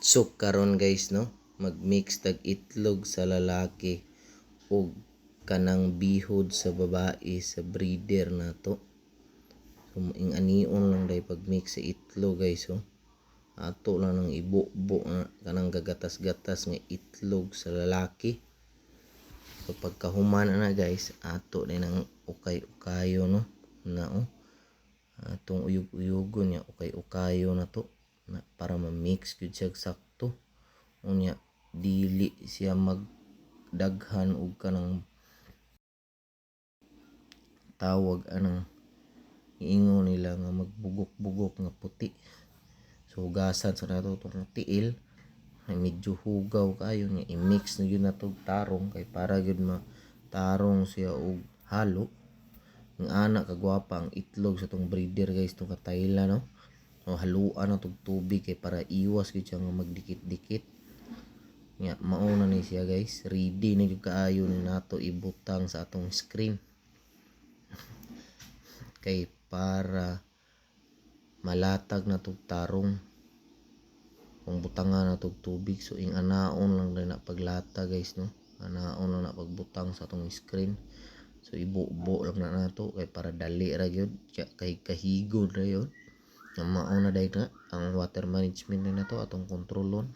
So karon guys no, mag-mix tag itlog sa lalaki ug kanang bihod sa babae sa breeder nato. So ing-anion lang day pag-mix sa itlog guys oh. Ato lang nang ibubo na kanang gagatas-gatas nga itlog sa lalaki. So pagkahuman na guys, ato din ang ukay-ukayo no na oh. Atong uyog-uyogon niya ukay-ukayo na to na para ma-mix gyud siya sakto. Unya dili siya magdaghan og kanang tawag anang iingon nila nga magbugok-bugok nga puti. So hugasan sa nato tong tiil ay medyo hugaw kayo nga i-mix na yun nato tarong kay para gyud matarong siya og halo. Ang anak kagwapa ang itlog sa tong breeder guys, tong katayla no. O haluan na tog tubig kay para iwas gyud siya nga magdikit-dikit. Nya mao na ni siya guys, ready na gyud kaayo ni nato ibutang sa atong screen. Kay para malatag na tog tarong kung butangan na tog tubig. So ing anaon lang na paglata guys no, anaon lang na pagbutang sa atong screen. So ibubo lang na nato kay para dali ra gyud kay kahigod ra yun. Mao na day na ang water management na nato atong kontrolon.